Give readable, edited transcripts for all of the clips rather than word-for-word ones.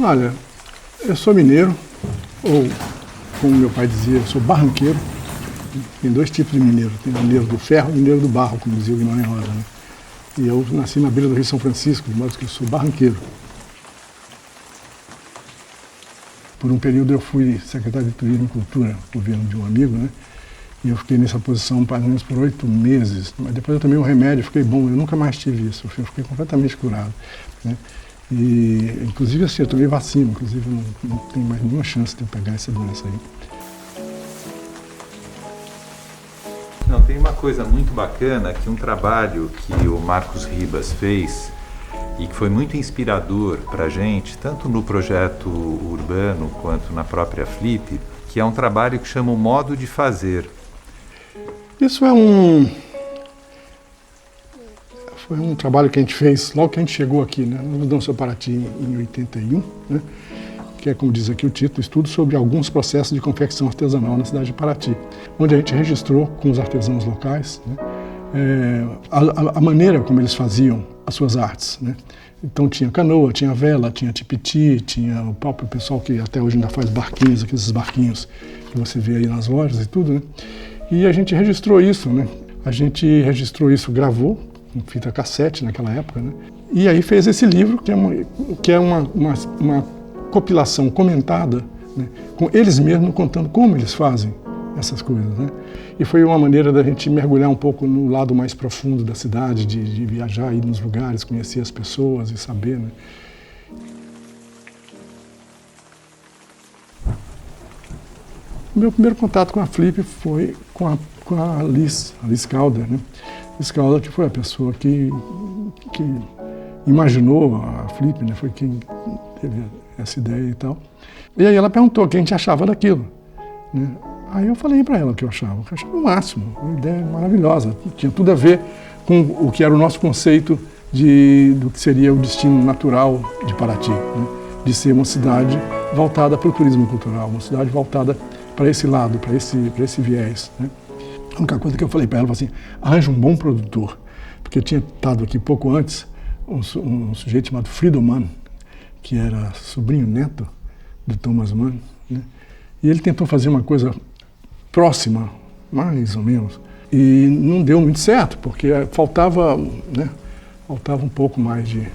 Olha, eu sou mineiro, ou como meu pai dizia, eu sou barranqueiro. Tem dois tipos de mineiro, tem o mineiro do ferro e o mineiro do barro, como dizia o Guimarães Rosa, né? E eu nasci na beira do Rio São Francisco, de modo que eu sou barranqueiro. Por um período eu fui secretário de Turismo e Cultura, no governo de um amigo, né? E eu fiquei nessa posição mais ou menos por 8 meses. Mas depois eu tomei um remédio, fiquei bom, eu nunca mais tive isso, eu fiquei completamente curado, né? E, inclusive, assim, eu tomei vacina, inclusive não tenho mais nenhuma chance de eu pegar essa doença aí. Não, tem uma coisa muito bacana, que um trabalho que o Marcos Ribas fez e que foi muito inspirador para a gente, tanto no projeto urbano quanto na própria Flip, que é um trabalho que chama o modo de fazer. Isso foi um trabalho que a gente fez logo que a gente chegou aqui, né? Nós mudamos para Paraty em 81, né? Que é, como diz aqui o título, estudo sobre alguns processos de confecção artesanal na cidade de Paraty, onde a gente registrou com os artesãos locais, né, a maneira como eles faziam as suas artes, né? Então tinha canoa, tinha vela, tinha tipiti, tinha o próprio pessoal que até hoje ainda faz barquinhos, aqueles barquinhos que você vê aí nas lojas e tudo, né? E a gente registrou isso, né? A gente registrou isso, gravou com fita cassete naquela época, né? E aí fez esse livro, que é uma compilação comentada, né? Com eles mesmos contando como eles fazem essas coisas, né? E foi uma maneira da gente mergulhar um pouco no lado mais profundo da cidade, de viajar, ir nos lugares, conhecer as pessoas e saber, né? O meu primeiro contato com a Flip foi com a Liz Calder, né? Liz Calder, que foi a pessoa que imaginou a Flip, né? Foi quem teve essa ideia e tal. E aí ela perguntou o que a gente achava daquilo, né? Aí eu falei para ela o que eu achava o máximo, uma ideia maravilhosa, tinha tudo a ver com o que era o nosso conceito do que seria o destino natural de Paraty, né? De ser uma cidade voltada para o turismo cultural, uma cidade voltada para esse lado, para esse viés, né? A única coisa que eu falei para ela foi assim, arranja um bom produtor, porque eu tinha estado aqui pouco antes um sujeito chamado Friedel Mann, que era sobrinho neto do Thomas Mann, né? E ele tentou fazer uma coisa próxima, mais ou menos, e não deu muito certo, porque faltava, né, faltava um pouco mais de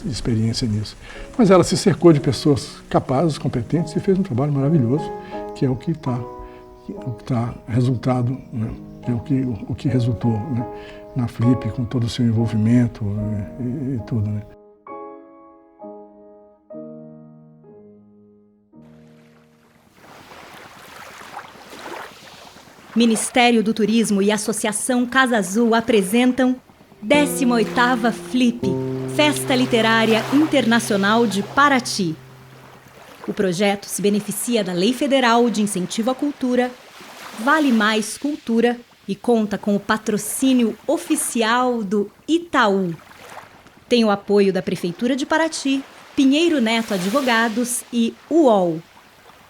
experiência nisso. Mas ela se cercou de pessoas capazes, competentes, e fez um trabalho maravilhoso, que é o que está resultado, né, que é o que resultou, né, na Flip, com todo o seu envolvimento e tudo, né. Ministério do Turismo e Associação Casa Azul apresentam 18ª Flip, Festa Literária Internacional de Paraty. O projeto se beneficia da Lei Federal de Incentivo à Cultura, Vale Mais Cultura e conta com o patrocínio oficial do Itaú. Tem o apoio da Prefeitura de Paraty, Pinheiro Neto Advogados e UOL.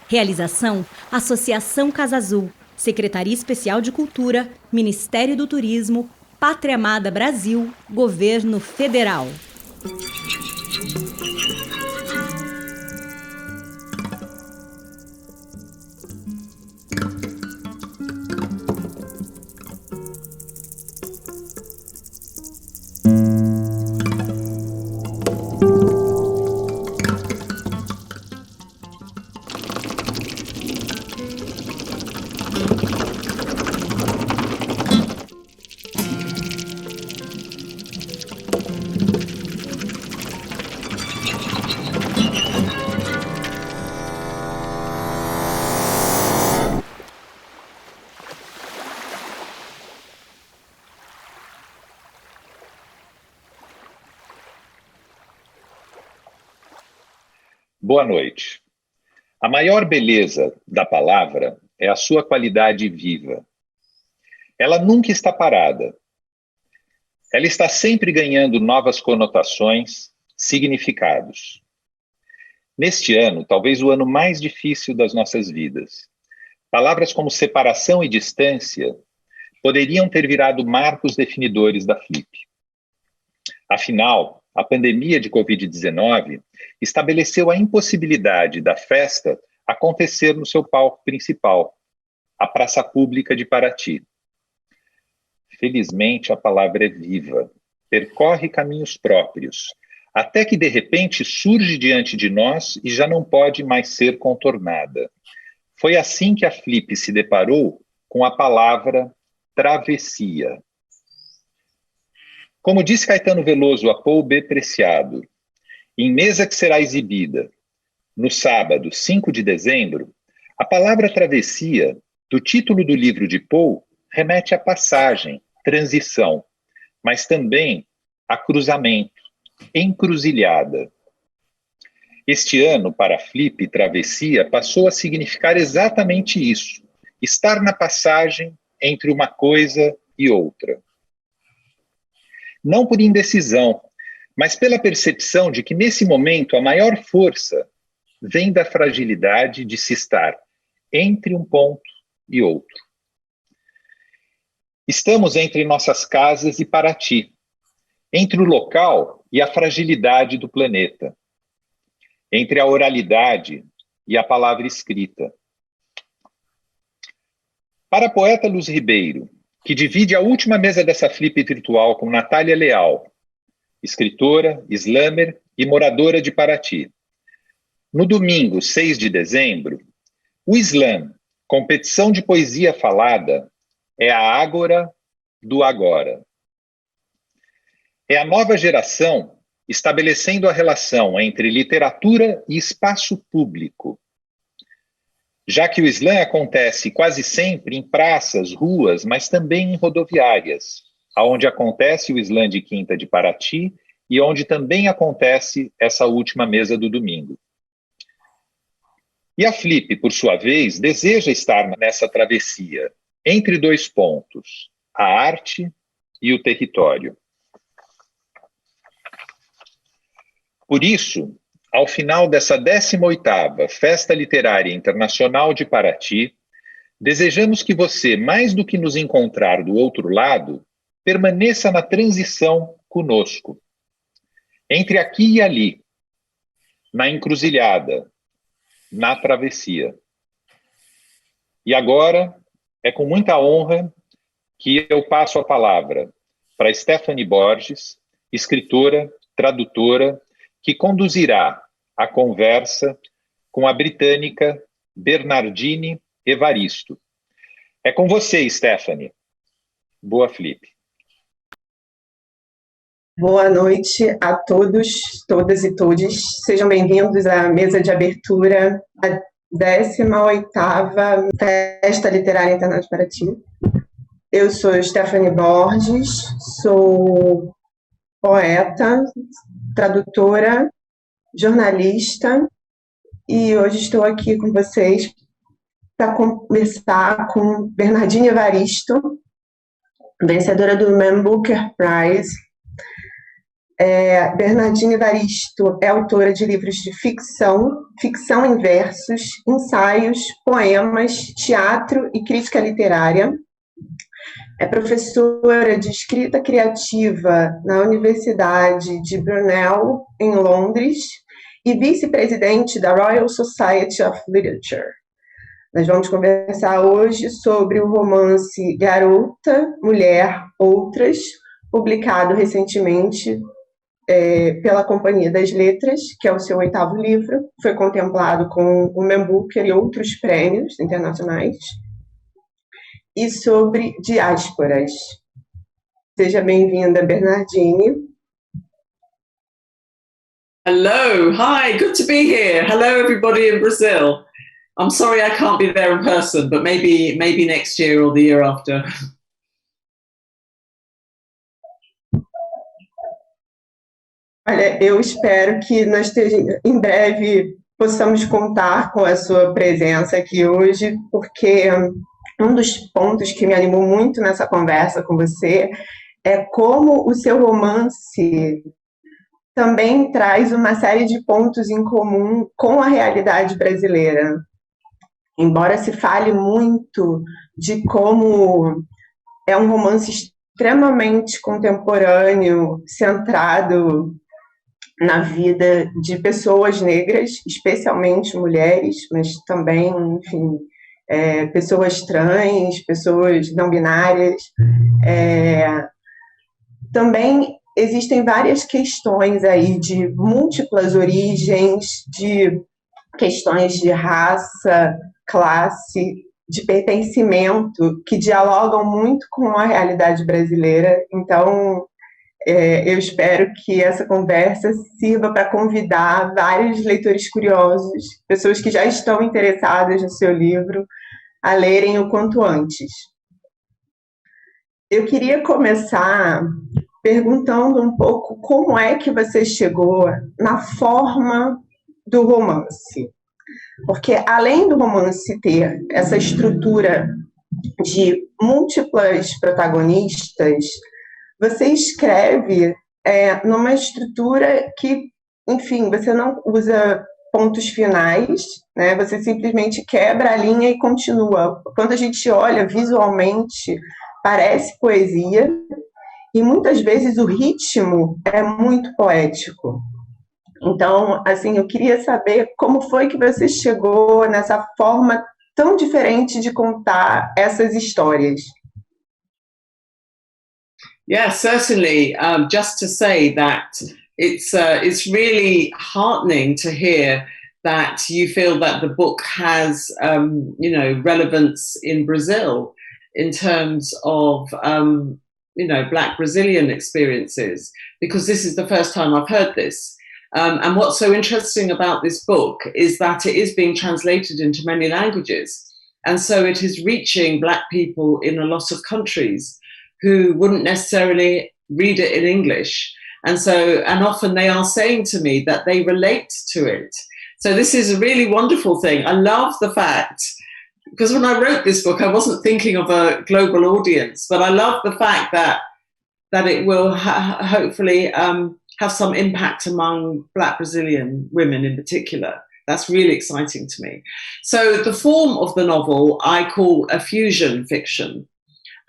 Realização: Associação Casa Azul, Secretaria Especial de Cultura, Ministério do Turismo, Pátria Amada Brasil, Governo Federal. Boa noite. A maior beleza da palavra é a sua qualidade viva. Ela nunca está parada. Ela está sempre ganhando novas conotações, significados. Neste ano, talvez o ano mais difícil das nossas vidas, palavras como separação e distância poderiam ter virado marcos definidores da Flip. Afinal, a pandemia de Covid-19 estabeleceu a impossibilidade da festa acontecer no seu palco principal, a Praça Pública de Paraty. Felizmente, a palavra é viva, percorre caminhos próprios, até que de repente surge diante de nós e já não pode mais ser contornada. Foi assim que a Flip se deparou com a palavra travessia. Como disse Caetano Veloso a Paul B. Preciado, em mesa que será exibida no sábado, 5 de dezembro, a palavra travessia, do título do livro de Paul, remete à passagem, transição, mas também a cruzamento, encruzilhada. Este ano, para a Flip, travessia passou a significar exatamente isso, estar na passagem entre uma coisa e outra. Não por indecisão, mas pela percepção de que nesse momento a maior força vem da fragilidade de se estar entre um ponto e outro. Estamos entre nossas casas e Paraty, entre o local e a fragilidade do planeta, entre a oralidade e a palavra escrita. Para a poeta Luz Ribeiro, que divide a última mesa dessa Flip virtual com Natália Leal, escritora, slammer e moradora de Paraty. No domingo, 6 de dezembro, o slam, competição de poesia falada, é a ágora do agora. É a nova geração estabelecendo a relação entre literatura e espaço público, já que o slam acontece quase sempre em praças, ruas, mas também em rodoviárias, onde acontece o slam de quinta de Paraty e onde também acontece essa última mesa do domingo. E a Flip, por sua vez, deseja estar nessa travessia, entre dois pontos, a arte e o território. Por isso, ao final dessa 18ª Festa Literária Internacional de Paraty, desejamos que você, mais do que nos encontrar do outro lado, permaneça na transição conosco, entre aqui e ali, na encruzilhada, na travessia. E agora, é com muita honra que eu passo a palavra para Stephanie Borges, escritora, tradutora, que conduzirá a conversa com a britânica Bernardine Evaristo. É com você, Stephanie. Boa Flip. Boa noite a todos, todas e todes. Sejam bem-vindos à mesa de abertura da 18ª Festa Literária Internacional de Paraty. Eu sou Stephanie Borges, sou poeta, tradutora, jornalista, e hoje estou aqui com vocês para conversar com Bernardine Evaristo, vencedora do Man Booker Prize. Bernardine Evaristo é autora de livros de ficção, ficção em versos, ensaios, poemas, teatro e crítica literária. É professora de escrita criativa na Universidade de Brunel, em Londres, e vice-presidente da Royal Society of Literature. Nós vamos conversar hoje sobre o romance Garota, Mulher, Outras, publicado recentemente pela Companhia das Letras, que é o seu 8º livro, foi contemplado com o Man Booker e outros prêmios internacionais, e sobre Diásporas. Seja bem-vinda, Bernardine. Hello, hi, good to be here. Hello, everybody in Brazil. I'm sorry I can't be there in person, but maybe next year or the year after. Olha, eu espero que nós em breve possamos contar com a sua presença aqui hoje, porque um dos pontos que me animou muito nessa conversa com você é como o seu romance também traz uma série de pontos em comum com a realidade brasileira. Embora se fale muito de como é um romance extremamente contemporâneo, centrado na vida de pessoas negras, especialmente mulheres, mas também, enfim, pessoas trans, pessoas não-binárias. Também existem várias questões aí de múltiplas origens, de questões de raça, classe, de pertencimento, que dialogam muito com a realidade brasileira. Então, eu espero que essa conversa sirva para convidar vários leitores curiosos, pessoas que já estão interessadas no seu livro, a lerem o quanto antes. Eu queria começar perguntando um pouco como é que você chegou na forma do romance. Porque, além do romance ter essa estrutura de múltiplas protagonistas, você escreve numa estrutura que, enfim, você não usa pontos finais, né? Você simplesmente quebra a linha e continua. Quando a gente olha visualmente, parece poesia, e muitas vezes o ritmo é muito poético. Então, assim, eu queria saber como foi que você chegou nessa forma tão diferente de contar essas histórias. Yeah, certainly. Just to say that it's really heartening to hear that you feel that the book has, relevance in Brazil in terms of, Black Brazilian experiences, because this is the first time I've heard this. And what's so interesting about this book is that it is being translated into many languages. And so it is reaching Black people in a lot of countries who wouldn't necessarily read it in English. And often they are saying to me that they relate to it. So this is a really wonderful thing. I love the fact, because when I wrote this book, I wasn't thinking of a global audience, but I love the fact that it will hopefully have some impact among Black Brazilian women in particular. That's really exciting to me. So the form of the novel I call a fusion fiction.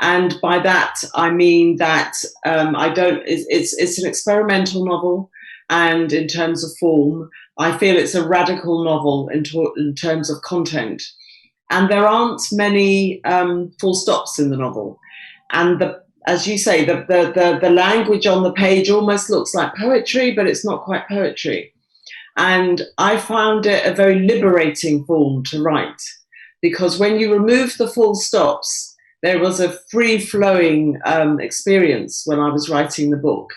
And by that, I mean that it's an experimental novel. And in terms of form, I feel it's a radical novel in terms of content. And there aren't many full stops in the novel. And as you say, the language on the page almost looks like poetry, but it's not quite poetry. And I found it a very liberating form to write, because when you remove the full stops, there was a free-flowing experience when I was writing the book.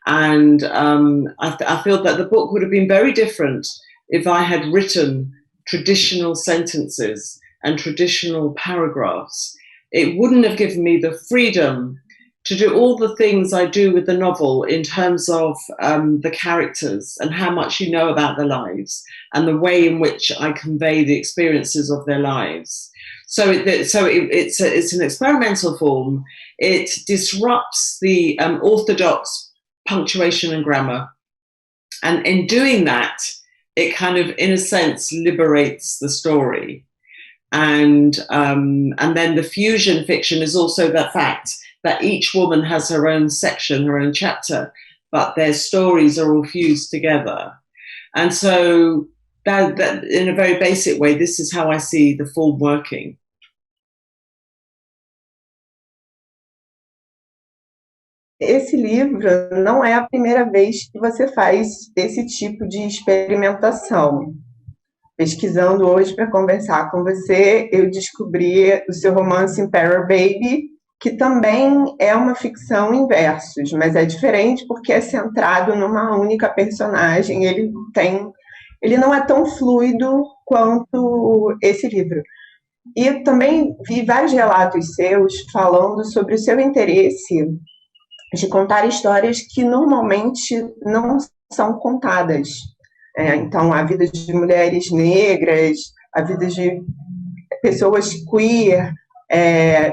And I feel that the book would have been very different if I had written traditional sentences and traditional paragraphs. It wouldn't have given me the freedom to do all the things I do with the novel in terms of the characters and how much you know about their lives and the way in which I convey the experiences of their lives. So it's an experimental form. It disrupts the orthodox punctuation and grammar. And in doing that, it kind of, in a sense, liberates the story. And then the fusion fiction is also the fact that each woman has her own section, her own chapter, but their stories are all fused together. And so that in a very basic way, this is how I see the form working. Esse livro não é a primeira vez que você faz esse tipo de experimentação. Pesquisando hoje para conversar com você, eu descobri o seu romance Imperial Baby, que também é uma ficção em versos, mas é diferente porque é centrado numa única personagem. Ele não é tão fluido quanto esse livro. E também vi vários relatos seus falando sobre o seu interesse de contar histórias que normalmente não são contadas. Então, a vida de mulheres negras, a vida de pessoas queer,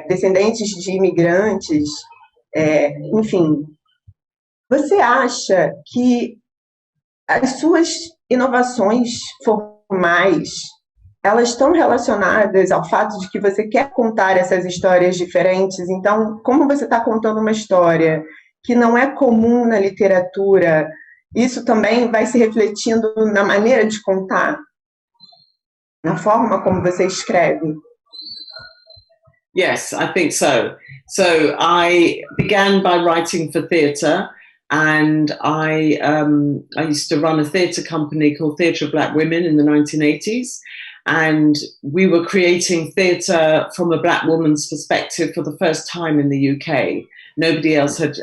descendentes de imigrantes, enfim. Você acha que as suas inovações formais, elas estão relacionadas ao fato de que você quer contar essas histórias diferentes? Então, como você está contando uma história que não é comum na literatura isso também vai se refletindo na maneira de contar, na forma como você escreve? Yes, I think so. So I began by writing for theatre, and I used to run a theatre company called Theatre of Black Women in the 1980s, and we were creating theatre from a Black woman's perspective for the first time in the UK. Nobody else had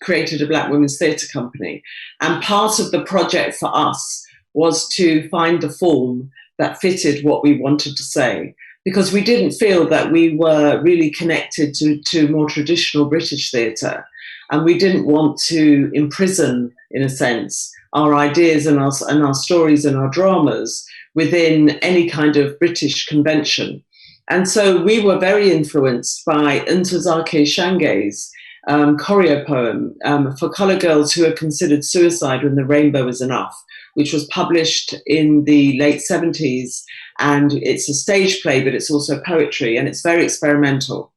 created a Black women's theatre company, and part of the project for us was to find the form that fitted what we wanted to say, because we didn't feel that we were really connected to more traditional British theatre. And we didn't want to imprison, in a sense, our ideas and our stories and our dramas within any kind of British convention. And so we were very influenced by Ntozake Shange's choreo poem for colour girls who are considered suicide when the rainbow is enough, which was published in the late 70s. And it's a stage play, but it's also poetry, and it's very experimental.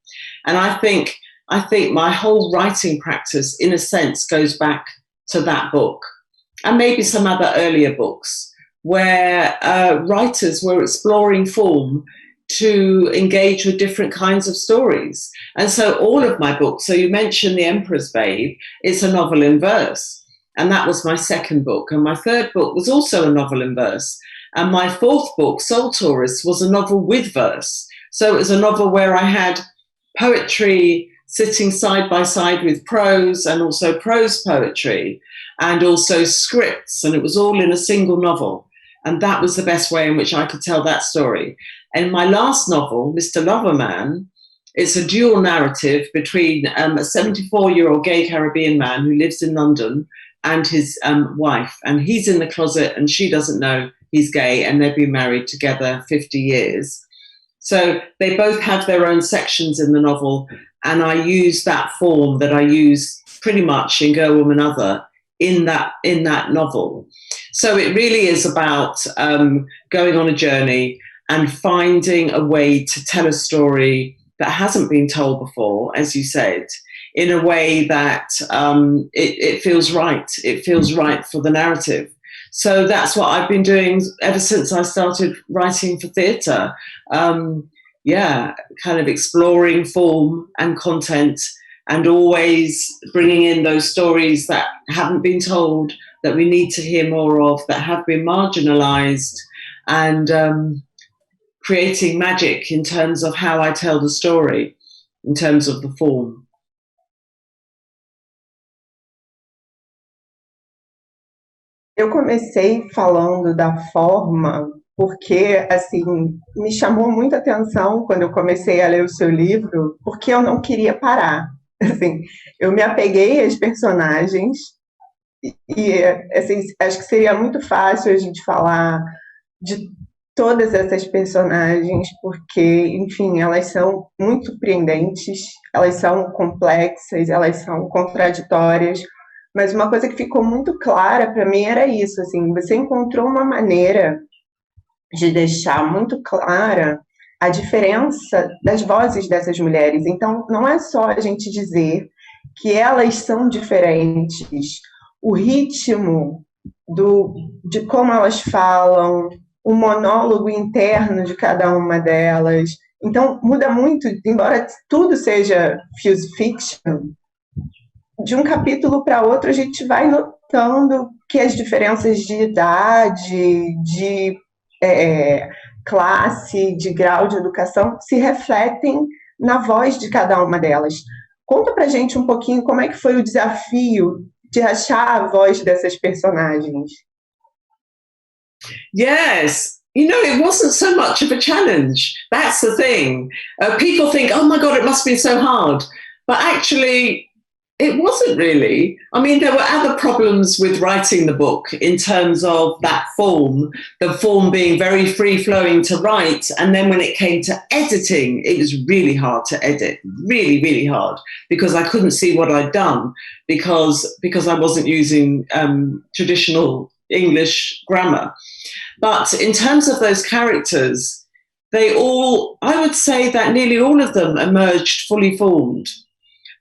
And I think my whole writing practice, in a sense, goes back to that book, and maybe some other earlier books, where writers were exploring form to engage with different kinds of stories. And so all of my books, so you mentioned The Emperor's Babe, it's a novel in verse. And that was my second book. And my third book was also a novel in verse. And my fourth book, Soul Tourist, was a novel with verse. So it was a novel where I had poetry sitting side by side with prose, and also prose poetry, and also scripts. And it was all in a single novel. And that was the best way in which I could tell that story. And my last novel, Mr. Loverman, it's a dual narrative between a 74-year-old gay Caribbean man who lives in London and his wife. And he's in the closet and she doesn't know he's gay, and they've been married together 50 years. So they both have their own sections in the novel, and I use that form that I use pretty much in Girl, Woman, Other in that novel. So it really is about going on a journey and finding a way to tell a story that hasn't been told before, as you said, in a way that it feels right. It feels right for the narrative. So that's what I've been doing ever since I started writing for theatre. Kind of exploring form and content, and always bringing in those stories that haven't been told, that we need to hear more of, that have been marginalised, and creating magic in terms of how I tell the story, in terms of the form. Eu comecei falando da forma porque, assim, me chamou muita atenção quando eu comecei a ler o seu livro, porque eu não queria parar. Assim, eu me apeguei às personagens e assim, acho que seria muito fácil a gente falar de todas essas personagens, porque, enfim, elas são muito surpreendentes, elas são complexas, elas são contraditórias. Mas uma coisa que ficou muito clara para mim era isso, assim, você encontrou uma maneira de deixar muito clara a diferença das vozes dessas mulheres. Então, não é só a gente dizer que elas são diferentes, o ritmo de como elas falam, o monólogo interno de cada uma delas. Então, muda muito, embora tudo seja fuse fiction, de um capítulo para outro, a gente vai notando que as diferenças de idade, de classe, de grau de educação, se refletem na voz de cada uma delas. Conta pra gente um pouquinho como é que foi o desafio de achar a voz dessas personagens. Yes. You know, it wasn't so much of a challenge. That's the thing. People think, oh my God, it must be so hard. But actually, it wasn't really. I mean, there were other problems with writing the book in terms of that form, the form being very free-flowing to write. And then when it came to editing, it was really hard to edit, really, really hard, because I couldn't see what I'd done because I wasn't using traditional English grammar. But in terms of those characters, I would say that nearly all of them emerged fully formed.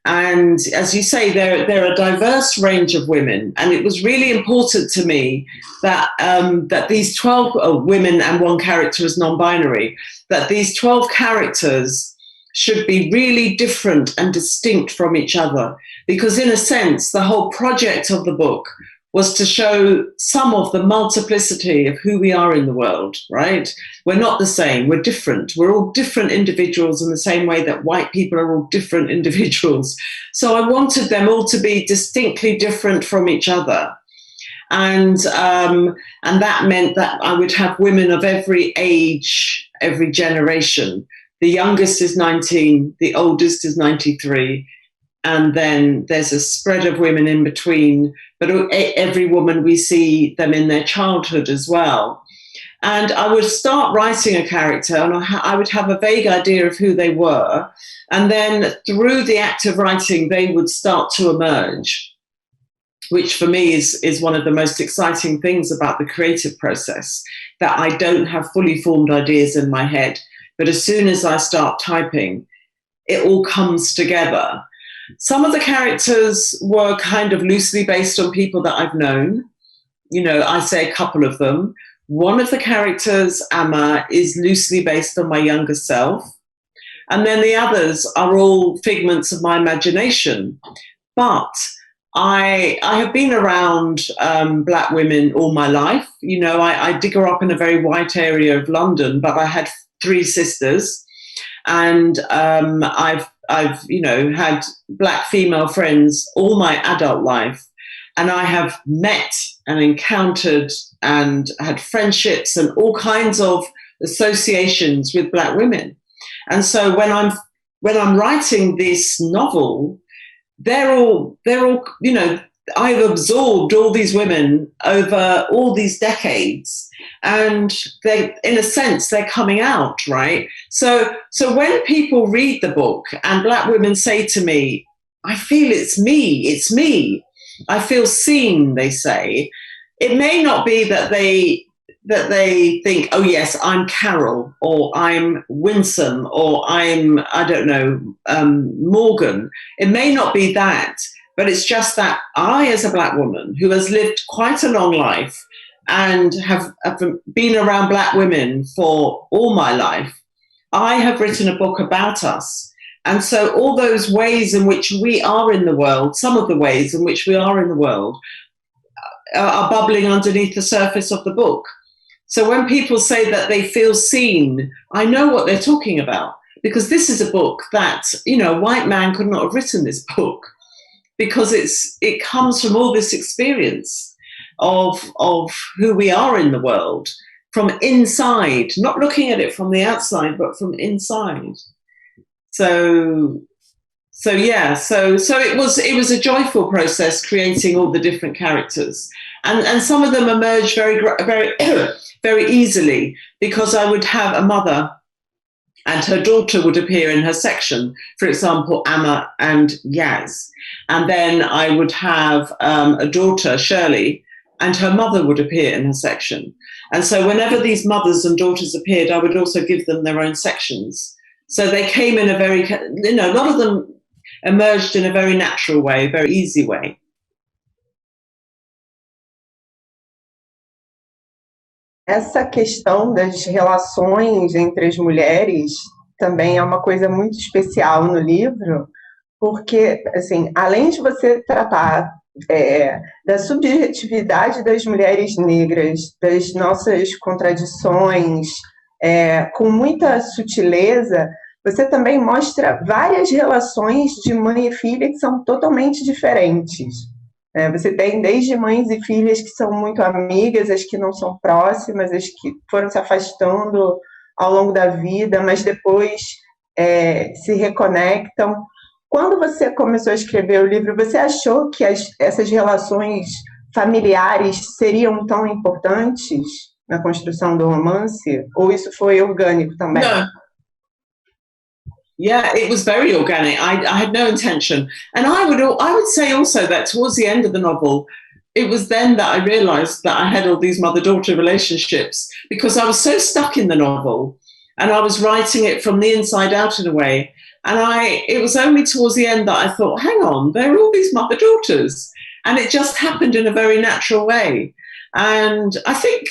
And as you say, they're a diverse range of women. And it was really important to me that, that these 12 women and one character is non-binary, that these 12 characters should be really different and distinct from each other. Because in a sense, the whole project of the book was to show some of the multiplicity of who we are in the world, right? We're not the same, we're different. We're all different individuals in the same way that white people are all different individuals. So I wanted them all to be distinctly different from each other. And that meant that I would have women of every age, every generation. The youngest is 19, the oldest is 93, and then there's a spread of women in between, but every woman, we see them in their childhood as well. And I would start writing a character and I would have a vague idea of who they were. And then through the act of writing, they would start to emerge, which for me is one of the most exciting things about the creative process, that I don't have fully formed ideas in my head. But as soon as I start typing, it all comes together. Some of the characters were kind of loosely based on people that I've known. You know, I say a couple of them. One of the characters, Amma, is loosely based on my younger self. And then the others are all figments of my imagination. But I have been around Black women all my life. You know, I did grow up in a very white area of London, but I had 3 sisters. And I've, you know, had Black female friends all my adult life. And I have met and encountered and had friendships and all kinds of associations with Black women. And so when I'm writing this novel, they're all, you know, I've absorbed all these women over all these decades, and they, in a sense, they're coming out, right? So when people read the book and Black women say to me, I feel it's me, I feel seen, they say, it may not be that they think, oh yes, I'm Carol, or I'm Winsome, or I'm, I don't know, Morgan. It may not be that, but it's just that I, as a Black woman who has lived quite a long life and have been around Black women for all my life, I have written a book about us. And so all those ways in which we are in the world, some of the ways in which we are in the world, are bubbling underneath the surface of the book. So when people say that they feel seen, I know what they're talking about, because this is a book that, you know, a white man could not have written this book, because it comes from all this experience of who we are in the world, from inside, not looking at it from the outside, but from inside. So it was a joyful process creating all the different characters, and some of them emerged very very easily, because I would have a mother and her daughter would appear in her section, for example, Amma and Yaz. And then I would have a daughter, Shirley, and her mother would appear in her section. And so whenever these mothers and daughters appeared, I would also give them their own sections. So they came in a very, you know, a lot of them emerged in a very natural way, a very easy way. Essa questão das relações entre as mulheres também é uma coisa muito especial no livro, porque, assim, além de você tratar da subjetividade das mulheres negras, das nossas contradições, com muita sutileza, você também mostra várias relações de mãe e filha que são totalmente diferentes. Você tem desde mães e filhas que são muito amigas, as que não são próximas, as que foram se afastando ao longo da vida, mas depois se reconectam. Quando você começou a escrever o livro, você achou que essas relações familiares seriam tão importantes na construção do romance? Ou isso foi orgânico também? No. Yeah, it was very organic. I had no intention. And I would say also that towards the end of the novel, it was then that I realized that I had all these mother-daughter relationships, because I was so stuck in the novel and I was writing it from the inside out in a way. And it was only towards the end that I thought, hang on, there are all these mother-daughters. And it just happened in a very natural way. And I think,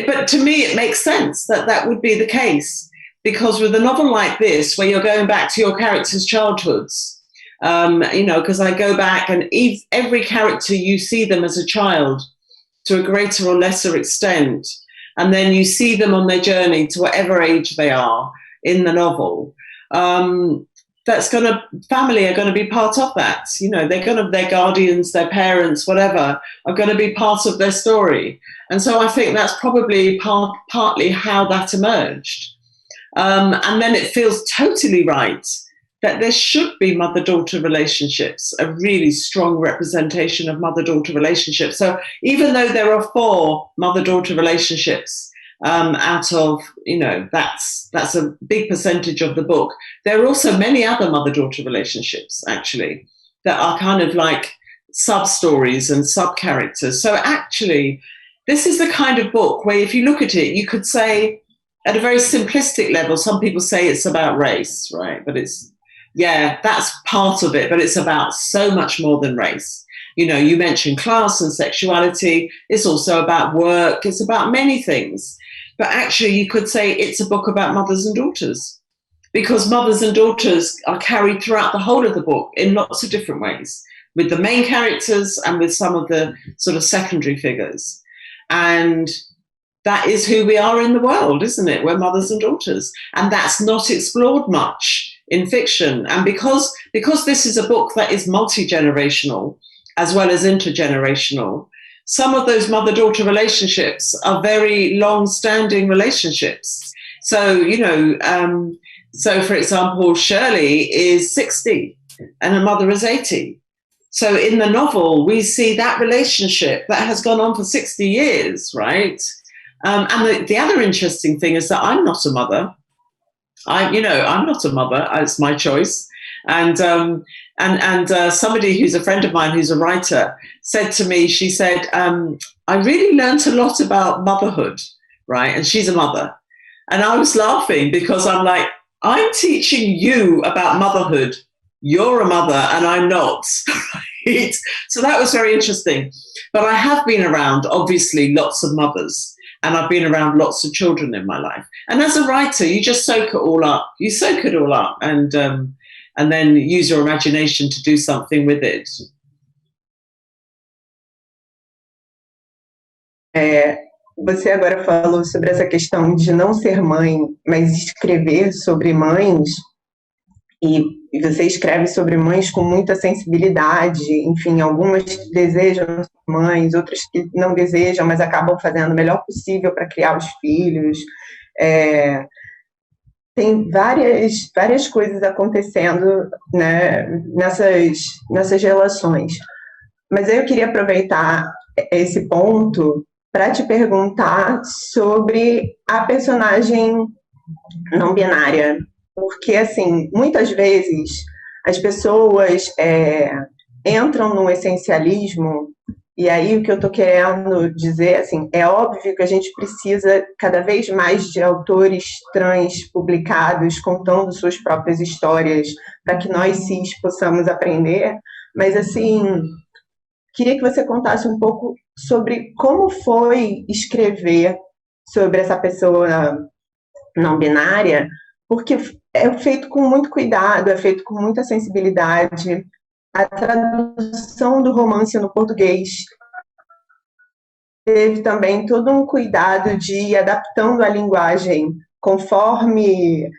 but to me, it makes sense that that would be the case. Because with a novel like this, where you're going back to your characters' childhoods, you know, because I go back and every character, you see them as a child to a greater or lesser extent. And then you see them on their journey to whatever age they are in the novel. Family are going to be part of that. You know, their guardians, their parents, whatever, are going to be part of their story. And so I think that's probably partly how that emerged. And then it feels totally right that there should be mother-daughter relationships, a really strong representation of mother-daughter relationships. So even though there are 4 mother-daughter relationships out of, you know, that's a big percentage of the book, there are also many other mother-daughter relationships, actually, that are kind of like sub-stories and sub-characters. So actually, this is the kind of book where if you look at it, you could say, at a very simplistic level, some people say it's about race, right? But that's part of it, but it's about so much more than race. You know, you mentioned class and sexuality. It's also about work. It's about many things. But actually, you could say it's a book about mothers and daughters, because mothers and daughters are carried throughout the whole of the book in lots of different ways, with the main characters and with some of the sort of secondary figures. And that is who we are in the world, isn't it? We're mothers and daughters. And that's not explored much in fiction. And because this is a book that is multi-generational as well as intergenerational, some of those mother-daughter relationships are very long-standing relationships. So, you know, so for example, Shirley is 60 and her mother is 80. So in the novel, we see that relationship that has gone on for 60 years, right? And the other interesting thing is that I'm not a mother. I'm not a mother. It's my choice. And somebody who's a friend of mine, who's a writer, said to me, she said, I really learned a lot about motherhood, right? And she's a mother. And I was laughing because I'm like, I'm teaching you about motherhood. You're a mother and I'm not. Right? So that was very interesting. But I have been around, obviously, lots of mothers. And I've been around lots of children in my life. And as a writer, you just soak it all up. You soak it all up and then use your imagination to do something with it. Você agora falou sobre essa questão de não ser mãe, mas escrever sobre mães. E você escreve sobre mães com muita sensibilidade, enfim, algumas desejam ser mães, outras que não desejam, mas acabam fazendo o melhor possível para criar os filhos. Tem várias coisas acontecendo, né, nessas relações. Mas eu queria aproveitar esse ponto para te perguntar sobre a personagem não binária. Porque, assim, muitas vezes as pessoas entram no essencialismo, e aí o que eu estou querendo dizer, assim, é óbvio que a gente precisa cada vez mais de autores trans publicados, contando suas próprias histórias, para que nós cis possamos aprender, mas, assim, queria que você contasse um pouco sobre como foi escrever sobre essa pessoa não binária, porque é feito com muito cuidado, é feito com muita sensibilidade. A tradução do romance no português teve também todo um cuidado de ir adaptando a linguagem conforme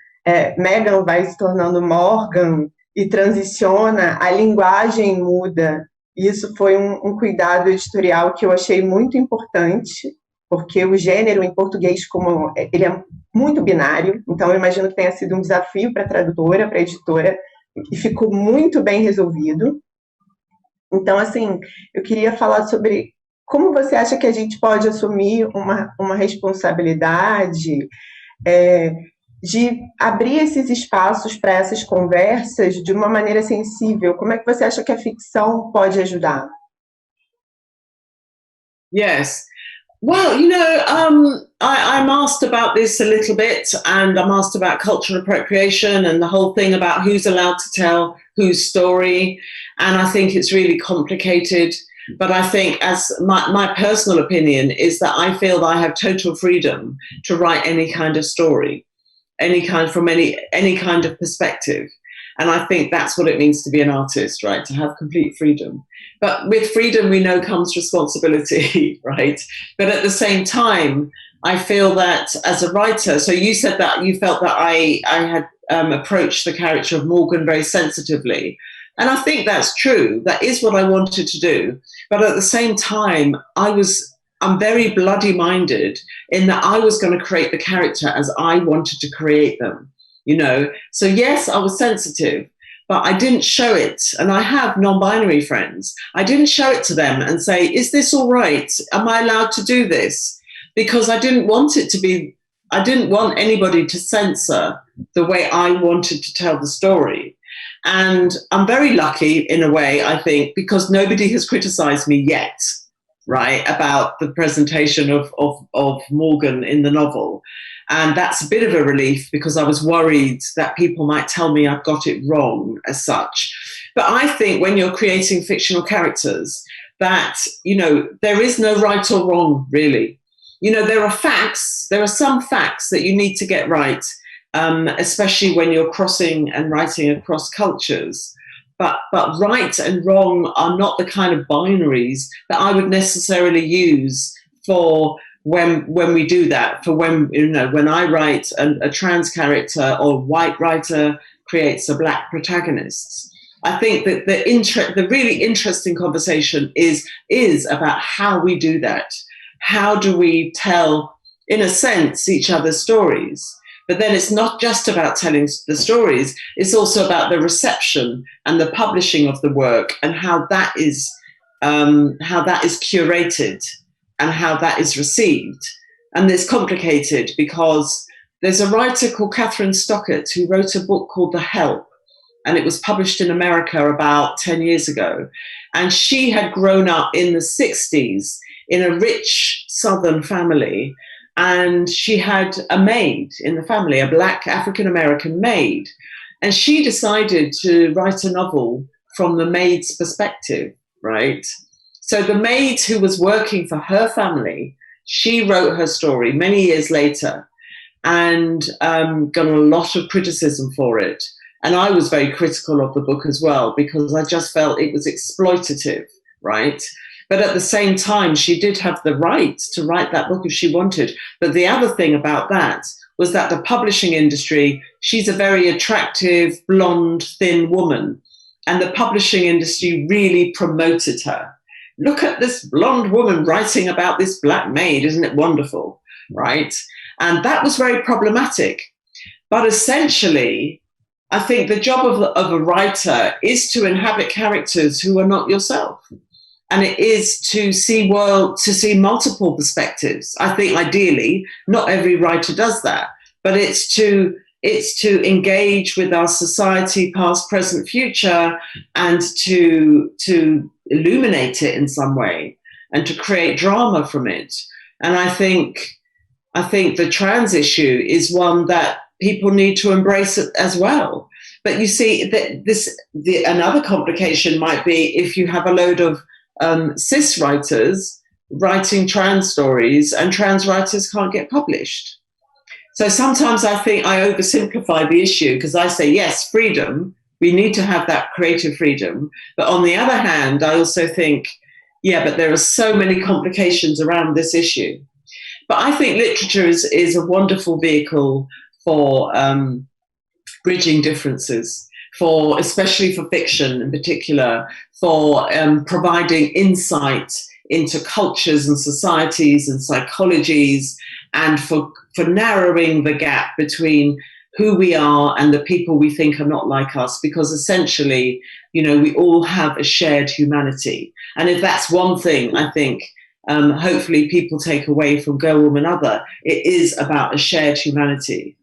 Megan vai se tornando Morgan e transiciona, a linguagem muda. Isso foi um cuidado editorial que eu achei muito importante, porque o gênero em português, como ele é muito binário, então eu imagino que tenha sido um desafio para a tradutora, para a editora, e ficou muito bem resolvido. Então, assim, eu queria falar sobre como você acha que a gente pode assumir uma responsabilidade de abrir esses espaços para essas conversas de uma maneira sensível. Como é que você acha que a ficção pode ajudar? Yes. Well, I'm asked about this a little bit, and I'm asked about cultural appropriation and the whole thing about who's allowed to tell whose story. And I think it's really complicated. But I think, as my personal opinion is that I feel that I have total freedom to write any kind of story, from any kind of perspective. And I think that's what it means to be an artist, right? To have complete freedom. But with freedom, we know comes responsibility, right? But at the same time, I feel that as a writer, so you said that you felt that I had approached the character of Morgan very sensitively. And I think that's true. That is what I wanted to do. But at the same time, I'm very bloody minded in that I was going to create the character as I wanted to create them. So yes, I was sensitive, but I didn't show it. And I have non-binary friends. I didn't show it to them and say, is this all right? Am I allowed to do this? Because I didn't want anybody to censor the way I wanted to tell the story. And I'm very lucky in a way, I think, because nobody has criticized me yet, right, about the presentation of Morgan in the novel. And that's a bit of a relief, because I was worried that people might tell me I've got it wrong as such. But I think when you're creating fictional characters, that, there is no right or wrong, really. There are facts, there are some facts that you need to get right, especially when you're crossing and writing across cultures. But right and wrong are not the kind of binaries that I would necessarily use for when we do that, for when I write a trans character or a white writer creates a black protagonist. I think that the really interesting conversation is about how we do that. How do we tell, in a sense, each other's stories? But then it's not just about telling the stories, it's also about the reception and the publishing of the work, and how that is curated and how that is received. And it's complicated because there's a writer called Catherine Stockett who wrote a book called The Help, and it was published in America about 10 years ago. And she had grown up in the 60s in a rich Southern family, and she had a maid in the family, a black African-American maid. And she decided to write a novel from the maid's perspective, right? So the maid who was working for her family, she wrote her story many years later, and got a lot of criticism for it. And I was very critical of the book as well, because I just felt it was exploitative, right? But at the same time, she did have the right to write that book if she wanted. But the other thing about that was that the publishing industry, she's a very attractive, blonde, thin woman. And the publishing industry really promoted her. Look at this blonde woman writing about this black maid, isn't it wonderful, right? And that was very problematic. But essentially, I think the job of a writer is to inhabit characters who are not yourself. And it is to see multiple perspectives. I think ideally, not every writer does that, but it's to engage with our society, past, present, future, and to illuminate it in some way, and to create drama from it. And I think the trans issue is one that people need to embrace it as well. But you see, another complication might be if you have a load of cis writers writing trans stories, and trans writers can't get published. So sometimes I think I oversimplify the issue, because I say, yes, freedom, we need to have that creative freedom. But on the other hand, I also think, yeah, but there are so many complications around this issue. But I think literature is a wonderful vehicle for bridging differences, especially for fiction in particular, for providing insight into cultures and societies and psychologies, and for narrowing the gap between who we are and the people we think are not like us, because essentially, we all have a shared humanity. And if that's one thing, I think, hopefully people take away from Girl, Woman, Other, it is about a shared humanity.